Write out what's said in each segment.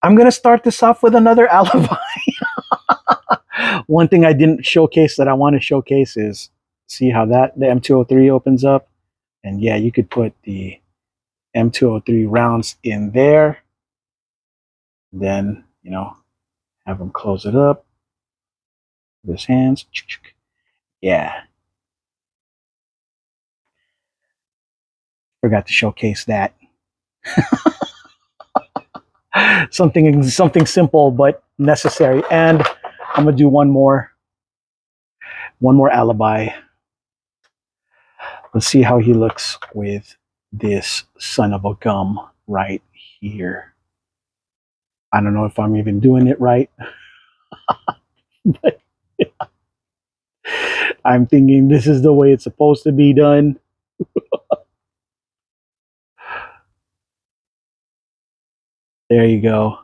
I'm going to start this off with another alibi. One thing I didn't showcase that I want to showcase is see how that the M203 opens up. And yeah, you could put the M203 rounds in there. Then, you know, have them close it up with his hands. Yeah. Forgot to showcase that. something simple but necessary. And I'm gonna do one more alibi. Let's see how he looks with this son of a gum right here. I don't know if I'm even doing it right, but I'm thinking this is the way it's supposed to be done. There you go.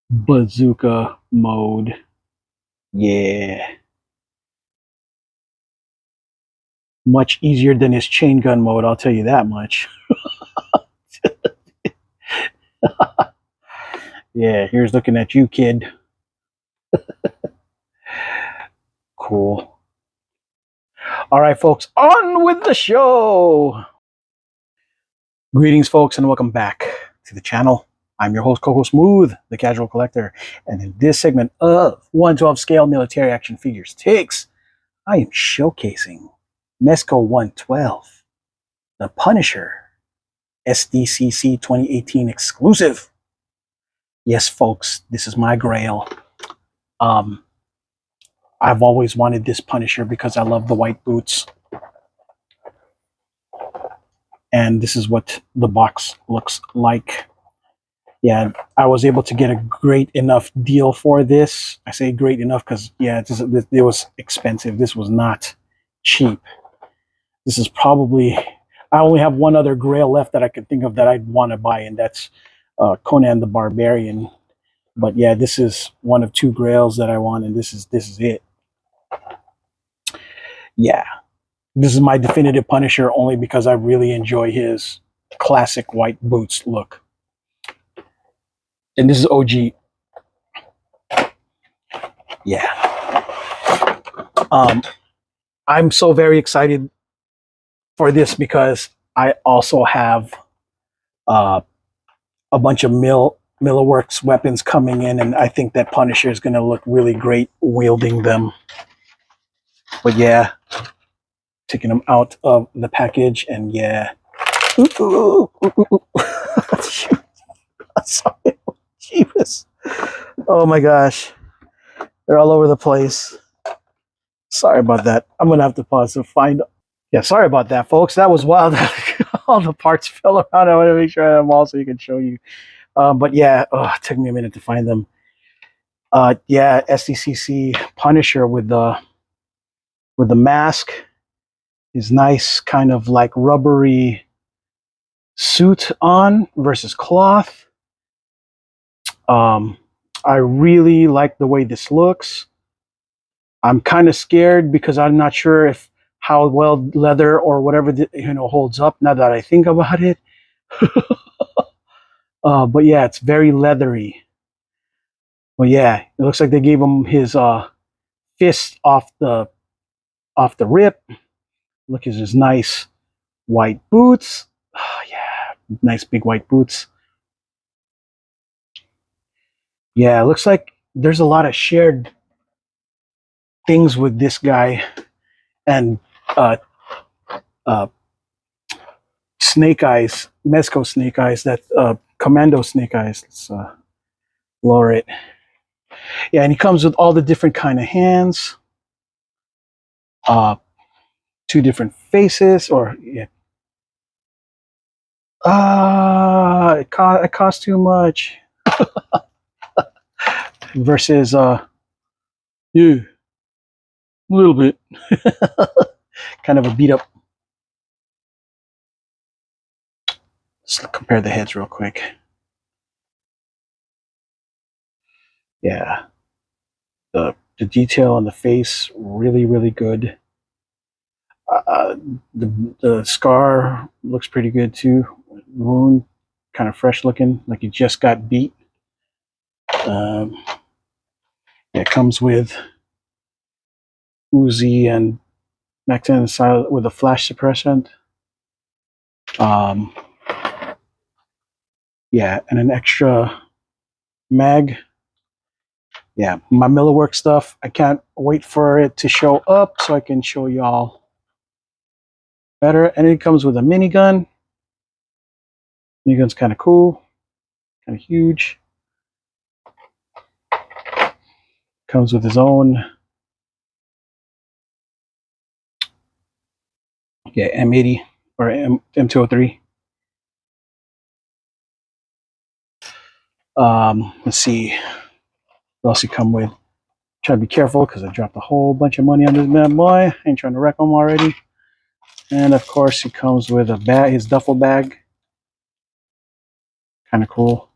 Bazooka mode. Yeah. Much easier than his chain gun mode, I'll tell you that much. Yeah, here's looking at you, kid. Cool. All right, folks, on with the show. Greetings, folks, and welcome back to the channel. I'm your host, Coco Smooth, the Casual Collector, and in this segment of 1/12 scale military action figures takes, I am showcasing Mezco 112, the Punisher, SDCC 2018 exclusive. Yes, folks, this is my grail. I've always wanted this Punisher because I love the white boots. And this is what the box looks like. Yeah, I was able to get a great enough deal for this. I say great enough because, yeah, it was expensive. This was not cheap. This is probably, I only have one other grail left that I could think of that I'd want to buy, and that's Conan the Barbarian. But yeah, this is one of two grails that I want, and this is it. Yeah, this is my definitive Punisher only because I really enjoy his classic white boots look. And this is OG. Yeah. I'm so very excited for this because I also have a bunch of Millerworks weapons coming in, and I think that Punisher is going to look really great wielding them. But yeah, taking them out of the package, and yeah. Sorry. Jesus. Oh my gosh. They're all over the place. Sorry about that. I'm going to have to pause to find. Yeah, sorry about that, folks. That was wild. All the parts fell around. I want to make sure I have them all so you can show you. But yeah, it took me a minute to find them. Yeah, SDCC Punisher with the mask, his nice kind of like rubbery suit on versus cloth. I really like the way this looks. I'm kind of scared because I'm not sure if how well leather or whatever holds up now that I think about it. But yeah, it's very leathery. But yeah, it looks like they gave him his fist off the rip. Look at his nice white boots. Oh, yeah, nice big white boots. Yeah, it looks like there's a lot of shared things with this guy and Snake Eyes, Mezco Snake Eyes, that Commando Snake Eyes. Let's lower it. Yeah, and he comes with all the different kind of hands, two different faces, or yeah. It cost too much. Versus yeah, a little bit. Kind of a beat up. Let's compare the heads real quick. Yeah, the detail on the face really, really good. The scar looks pretty good too. Wound kind of fresh looking, like it just got beat. It comes with Uzi and Max-10 style with a flash suppressant. Yeah, and an extra mag. Yeah, my Millerwork stuff. I can't wait for it to show up so I can show y'all better. And it comes with a minigun. Minigun's kind of cool, kind of huge. Comes with his own M80 or M203. Let's see what else he come with. Try to be careful because I dropped a whole bunch of money on this bad boy. Ain't trying to wreck him already. And of course, he comes with a bag, his duffel bag. Kind of cool.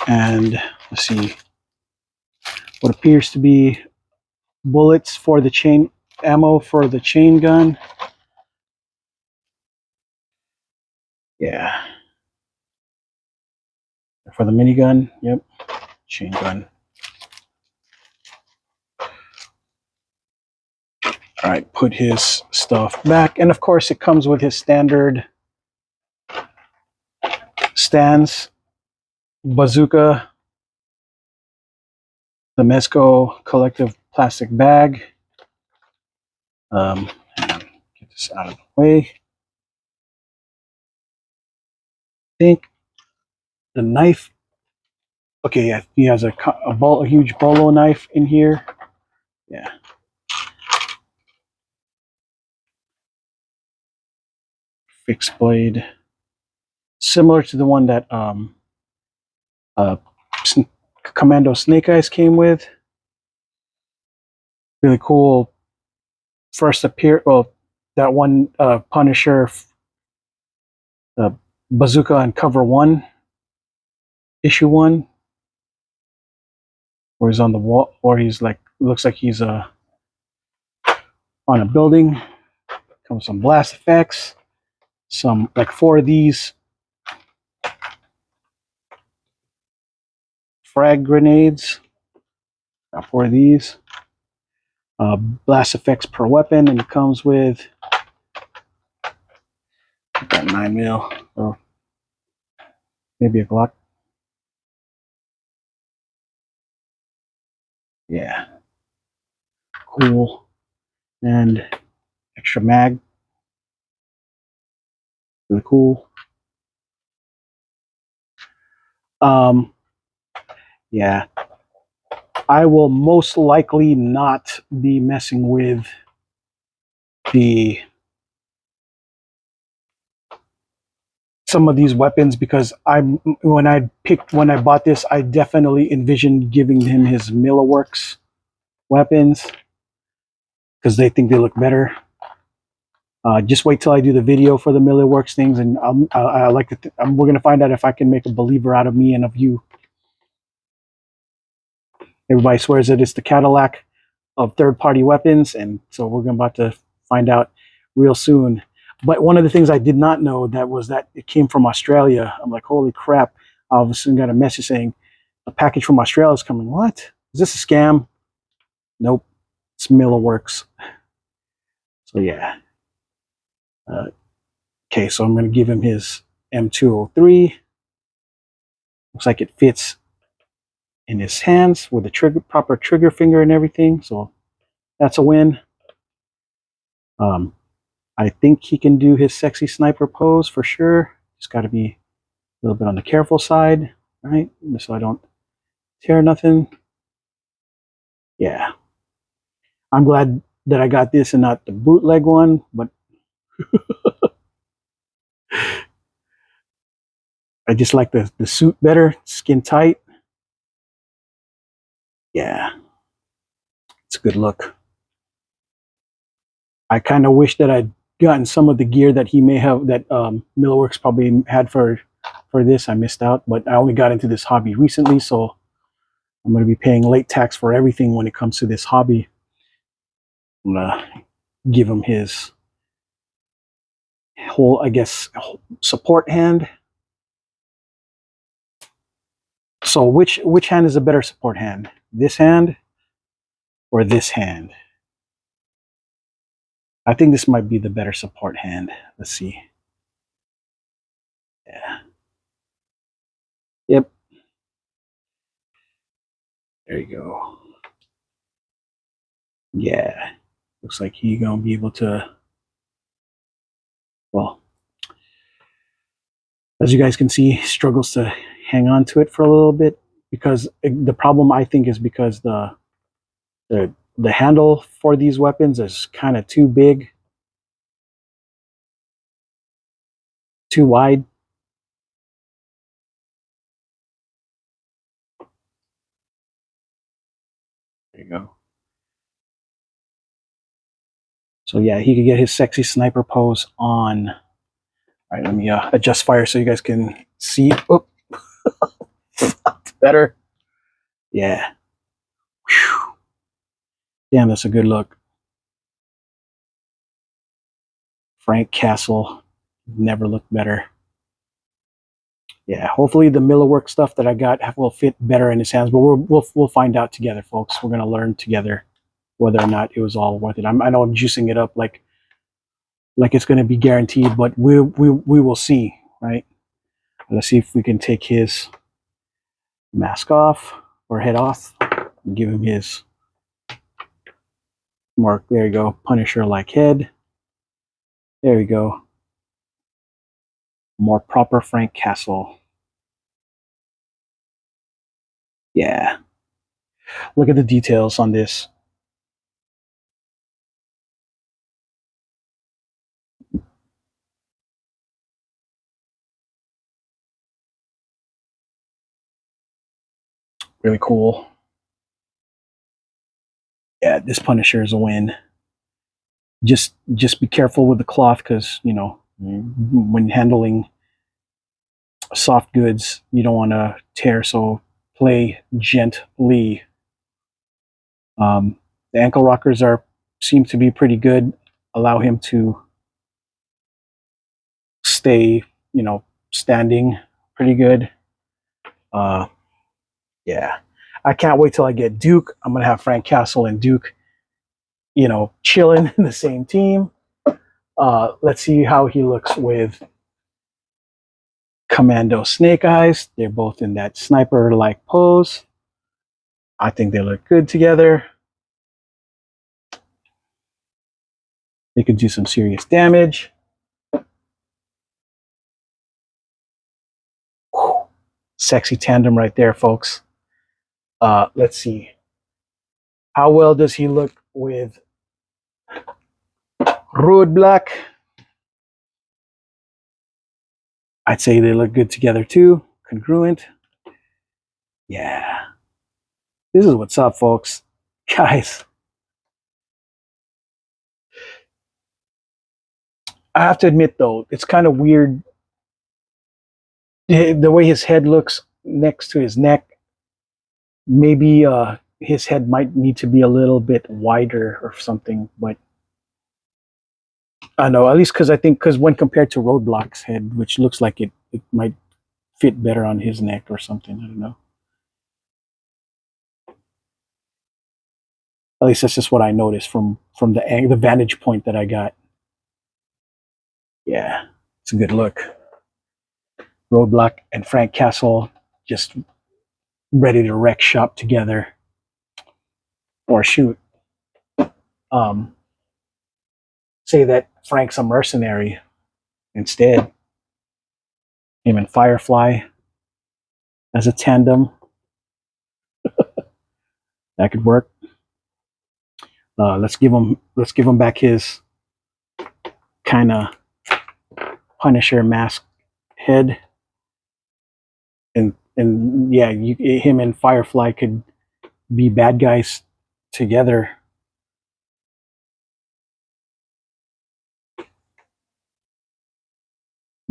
And let's see what appears to be bullets for the chain, ammo for the chain gun. Yeah. For the minigun, yep. Chain gun. All right, put his stuff back. And of course, it comes with his standard stands, bazooka, the Mezco collective plastic bag. Get this out of the way. I think the knife. Okay, yeah, he has a huge bolo knife in here. Yeah. Fixed blade, similar to the one that Commando Snake Eyes came with. Really cool. First appear, well, that one Punisher bazooka on cover 1, issue 1, where he's on the wall, or he's like, looks like he's on a building. Comes some blast effects, some like 4 of these frag grenades. Got 4 of these. Blast effects per weapon, and it comes with that 9mm or maybe a Glock. Yeah, cool. And extra mag, really cool. Yeah, I will most likely not be messing with some of these weapons because when I bought this, I definitely envisioned giving him his Millerworks weapons because they think they look better. Just wait till I do the video for the Millerworks things, and I like to. We're gonna find out if I can make a believer out of me and of you. Everybody swears that it's the Cadillac of third-party weapons, and so we're about to find out real soon. But one of the things I did not know was that it came from Australia. I'm like, holy crap! All of a sudden, got a message saying a package from Australia is coming. What? Is this a scam? Nope, it's Millerworks. So yeah. Okay, so I'm going to give him his M203. Looks like it fits in his hands with the proper trigger finger and everything. So that's a win. I think he can do his sexy sniper pose for sure. Just got to be a little bit on the careful side, right? So I don't tear nothing. Yeah. I'm glad that I got this and not the bootleg one, but I just like the suit better, skin tight. Yeah, it's a good look. I kind of wish that I'd gotten some of the gear that he may have, that Millerworks probably had for this. I missed out, but I only got into this hobby recently, so I'm going to be paying late tax for everything when it comes to this hobby. I'm gonna give him his whole, I guess, support hand. So which hand is a better support hand? This hand or this hand? I think this might be the better support hand. Let's see. Yeah. Yep. There you go. Yeah. Looks like he's gonna be able to, well, as you guys can see, struggles to hang on to it for a little bit because the problem I think is because the handle for these weapons is kind of too big, too wide. There you go. So yeah, he could get his sexy sniper pose on. All right, let me adjust fire so you guys can see. Oh, better. Yeah. Whew. Damn, that's a good look. Frank Castle never looked better. Yeah, hopefully the Millerwork stuff that I got will fit better in his hands, but we'll find out together, folks. We're gonna learn together whether or not it was all worth it. I know I'm juicing it up like it's gonna be guaranteed, but we will see, right? Let's see if we can take his mask off or head off and give him his more. There you go, Punisher-like head. There we go. More proper Frank Castle. Yeah. Look at the details on this. Really cool. Yeah, this Punisher is a win. Just be careful with the cloth because, you know, when handling soft goods, you don't want to tear, so play gently. The ankle rockers seem to be pretty good. Allow him to stay, you know, standing pretty good. Yeah, I can't wait till I get Duke. I'm gonna have Frank Castle and Duke, you know, chilling in the same team. Let's see how he looks with Commando Snake Eyes. They're both in that sniper-like pose. I think they look good together. They could do some serious damage. Whew. Sexy tandem right there, folks. Let's see. How well does he look with Roadblock? I'd say they look good together too. Congruent. Yeah. This is what's up, folks. Guys, I have to admit though, it's kind of weird the way his head looks next to his neck. Maybe his head might need to be a little bit wider or something, but I know, at least because when compared to Roadblock's head, which looks like it might fit better on his neck or something. I don't know. At least that's just what I noticed from the vantage point that I got. Yeah, it's a good look. Roadblock and Frank Castle just ready to wreck shop together, or shoot. Um, Say that Frank's a mercenary instead. Him and Firefly as a tandem, that could work. Let's give him back his kind of Punisher mask head, and yeah, him and Firefly could be bad guys together.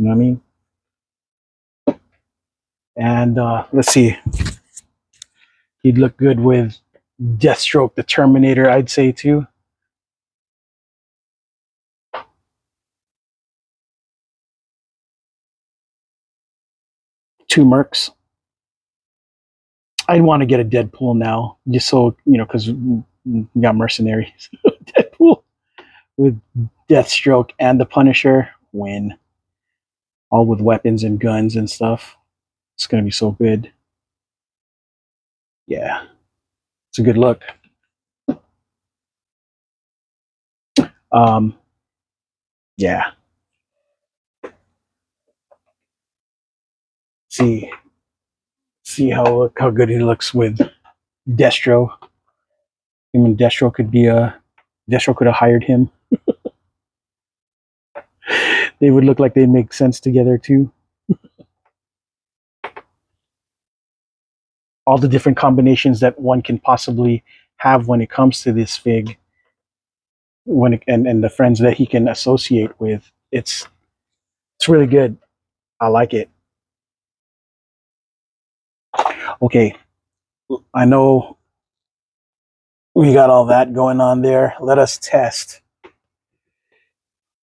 You know what I mean? And let's see, he'd look good with Deathstroke the Terminator, I'd say too. 2 mercs. I'd want to get a Deadpool now, just so, because we got mercenaries. Deadpool with Deathstroke and the Punisher, win. All with weapons and guns and stuff. It's going to be so good. Yeah, it's a good look. Yeah. See how good he looks with Destro. I mean, Destro could have hired him. They would look like they make sense together too. All the different combinations that one can possibly have when it comes to this fig, and the friends that he can associate with, it's really good. I like it. Okay, I know we got all that going on there. Let us test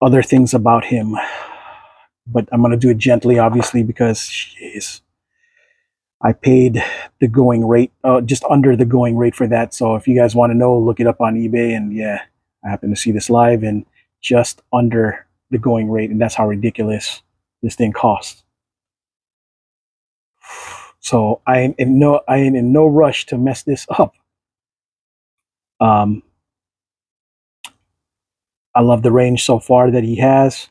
other things about him, but I'm gonna do it gently, obviously, because jeez, I paid the going rate, just under the going rate for that. So if you guys want to know, look it up on eBay. And yeah, I happen to see this live and just under the going rate, and that's how ridiculous this thing costs. So I ain't in no rush to mess this up. I love the range so far that he has.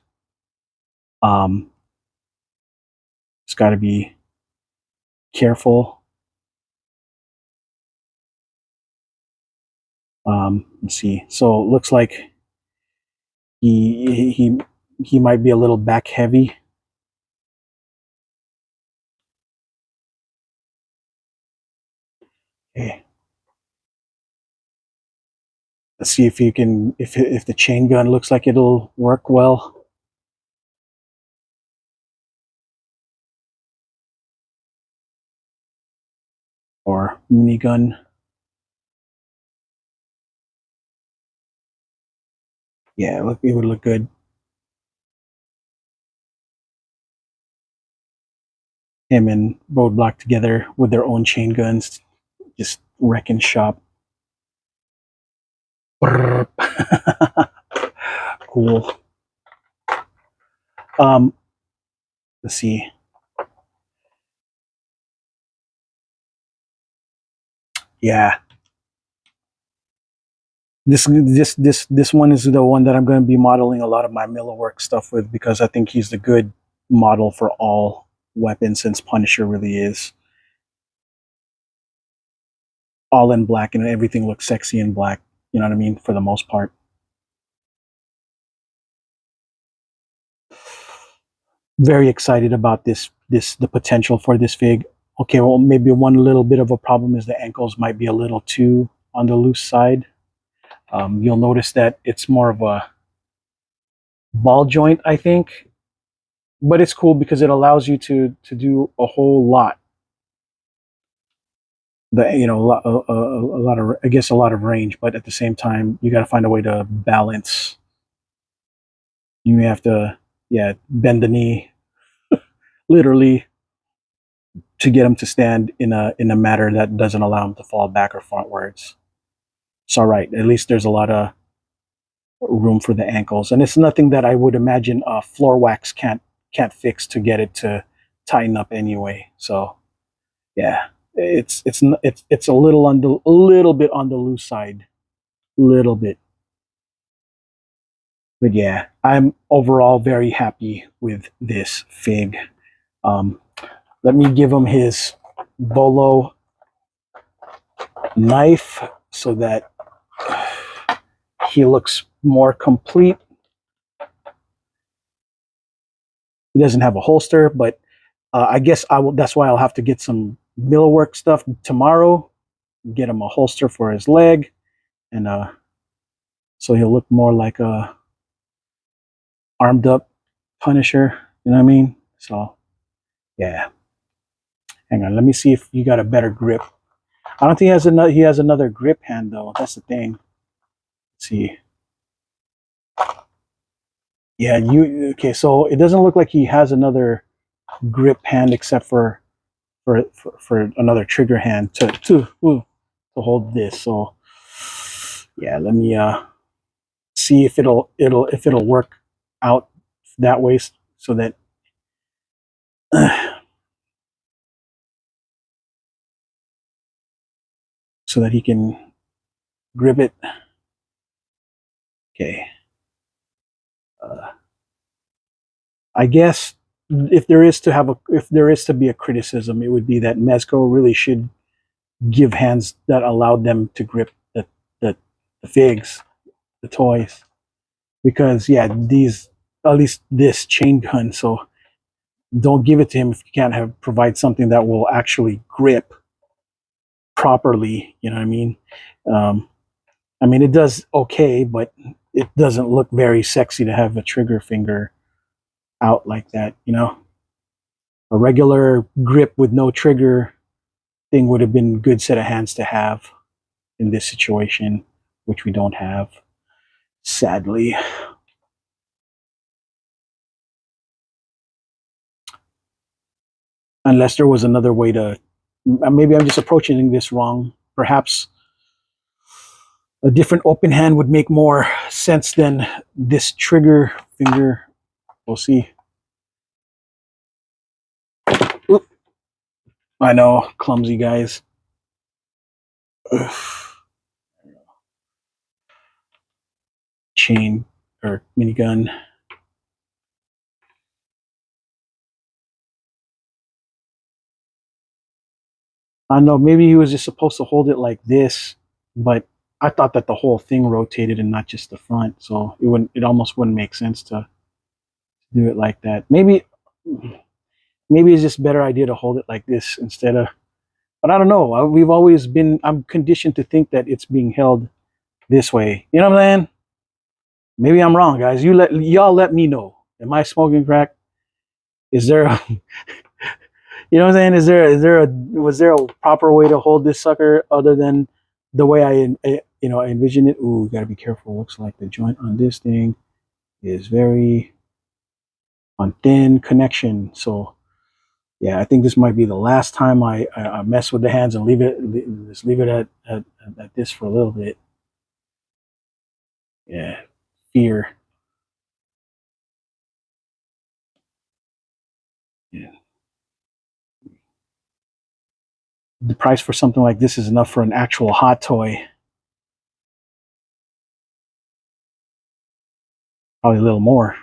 Just got to be careful. Let's see. So it looks like he might be a little back heavy. Okay. Let's see if you can, if the chain gun looks like it'll work well. Or minigun. Yeah, it would look good. Him and Roadblock together with their own chain guns, just wrecking shop. Cool. Let's see. Yeah. This one is the one that I'm going to be modeling a lot of my Miller work stuff with, because I think he's the good model for all weapons, since Punisher really is all in black and everything looks sexy in black. You know what I mean? For the most part. Very excited about the potential for this fig. Okay, well, maybe one little bit of a problem is the ankles might be a little too on the loose side. You'll notice that it's more of a ball joint, I think, but it's cool because it allows you to do a whole lot. A lot of, I guess, a lot of range, but at the same time, you got to find a way to balance. You may have to, yeah, bend the knee, literally, to get him to stand in a manner that doesn't allow him to fall back or frontwards. It's all right. At least there's a lot of room for the ankles, and it's nothing that I would imagine floor wax can't fix to get it to tighten up anyway. So yeah, it's a little bit on the loose side, little bit. But yeah, I'm overall very happy with this fig. Let me give him his bolo knife so that he looks more complete. He doesn't have a holster, but I guess I will. That's why I'll have to get some millwork stuff tomorrow. Get him a holster for his leg, and so he'll look more like a armed up Punisher. You know what I mean? So yeah. Hang on, let me see if you got a better grip. I don't think he has another grip hand though. That's the thing. Let's see. Yeah, okay, so it doesn't look like he has another grip hand except for for another trigger hand to hold this. So yeah, let me see if it'll work out that way, so that so that he can grip it. Okay. I guess if there is to be a criticism, it would be that Mezco really should give hands that allowed them to grip the, the figs, the toys, because yeah, these, at least this chain gun. So don't give it to him if you can't provide something that will actually grip properly. You know what I mean? I mean, it does okay, but it doesn't look very sexy to have a trigger finger out like that. You know, a regular grip with no trigger thing would have been a good set of hands to have in this situation, which we don't have, sadly. Unless there was another way to, maybe I'm just approaching this wrong. Perhaps a different open hand would make more sense than this trigger finger. We'll see. Oop. I know, clumsy guys. Ugh. Chain or minigun. I know, maybe he was just supposed to hold it like this, but I thought that the whole thing rotated and not just the front, so it almost wouldn't make sense to do it like that. Maybe it's just a better idea to hold it like this instead of, but I don't know. I'm conditioned to think that it's being held this way. You know what I'm saying? Maybe I'm wrong, guys. Y'all let me know. Am I smoking crack? Is there a, you know what I'm saying? Was there a proper way to hold this sucker other than the way I envision it? Ooh, gotta be careful. Looks like the joint on this thing is very on thin connection. So yeah, I think this might be the last time I mess with the hands and just leave it at this for a little bit. Yeah, fear. Yeah. The price for something like this is enough for an actual hot toy. Probably a little more.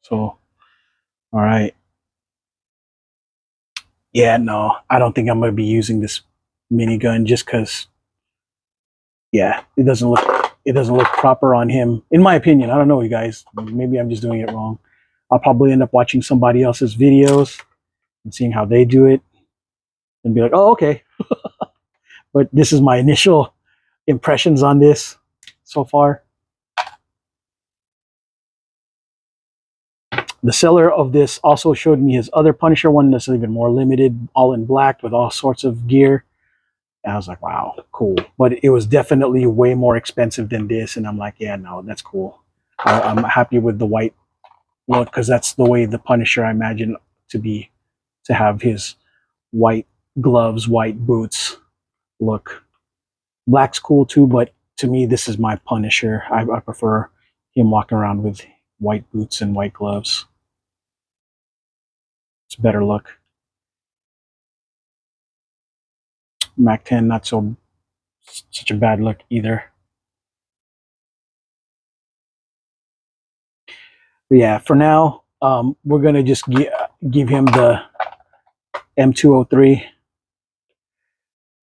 So, all right. Yeah, no, I don't think I'm going to be using this minigun just because, yeah, it doesn't look proper on him, in my opinion. I don't know, you guys. Maybe I'm just doing it wrong. I'll probably end up watching somebody else's videos and seeing how they do it and be like, oh, okay. But this is my initial impressions on this so far. The seller of this also showed me his other Punisher one that's even more limited, all in black with all sorts of gear. And I was like, wow, cool. But it was definitely way more expensive than this. And I'm like, yeah, no, that's cool. I'm happy with the white look because that's the way the Punisher I imagine to have his white gloves, white boots look. Black's cool too, but to me, this is my Punisher. I prefer him walking around with white boots and white gloves. It's a better look. Mac 10, not such a bad look either. But yeah, for now, we're gonna just give him the M203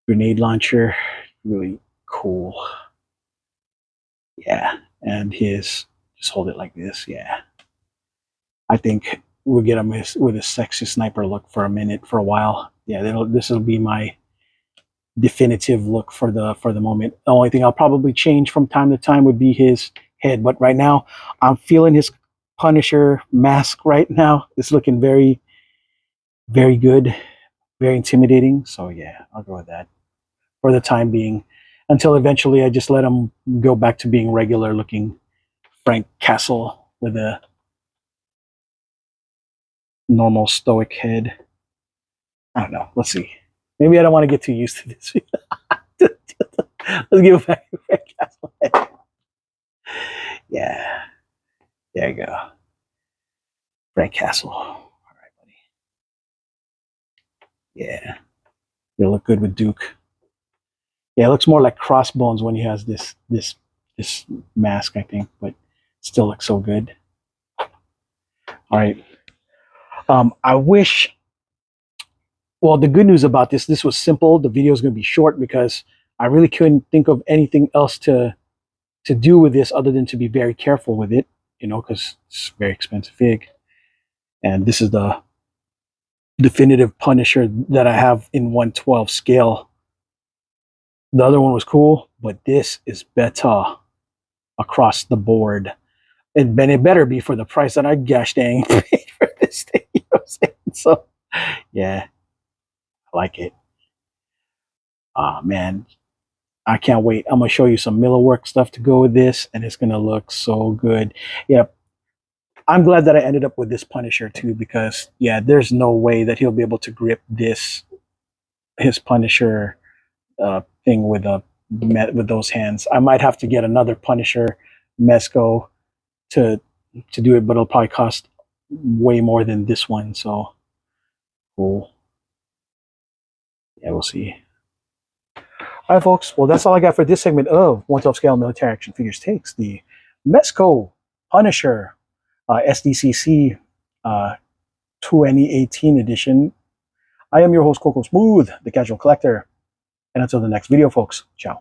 grenade launcher. Really cool. Yeah, and just hold it like this. Yeah, I think we'll get him with a sexy sniper look for a while. Yeah, this will be my definitive look for the moment. The only thing I'll probably change from time to time would be his head, but right now I'm feeling his Punisher mask right now. It's looking very, very good, very intimidating. So yeah, I'll go with that for the time being, until eventually I just let him go back to being regular looking Frank Castle with a normal stoic head. I don't know. Let's see. Maybe I don't want to get too used to this. Let's give it back to Frank Castle. Yeah. There you go. Frank Castle. All right, buddy. Yeah. You'll look good with Duke. Yeah, it looks more like Crossbones when he has this mask, I think, but still looks so good. All right. I wish. Well, the good news about this was simple. The video is going to be short because I really couldn't think of anything else to do with this other than to be very careful with it, you know, because it's a very expensive fig. And this is the definitive Punisher that I have in 1/12 scale. The other one was cool, but this is better across the board. And it better be for the price that I gosh dang paid for this thing. You know what I'm saying? So, yeah, I like it. Ah, man, I can't wait. I'm going to show you some Millerwork stuff to go with this, and it's going to look so good. Yeah, I'm glad that I ended up with this Punisher too, because, yeah, there's no way that he'll be able to grip his Punisher thing with those hands. I might have to get another Punisher Mezco to do it, but it'll probably cost way more than this one. So cool. Yeah, we'll see. All right, folks. Well, that's all I got for this segment of 1/12 Scale Military Action Figures Takes, the Mezco Punisher SDCC 2018 edition. I am your host, Coco Smooth, the Casual Collector. And until the next video, folks, ciao.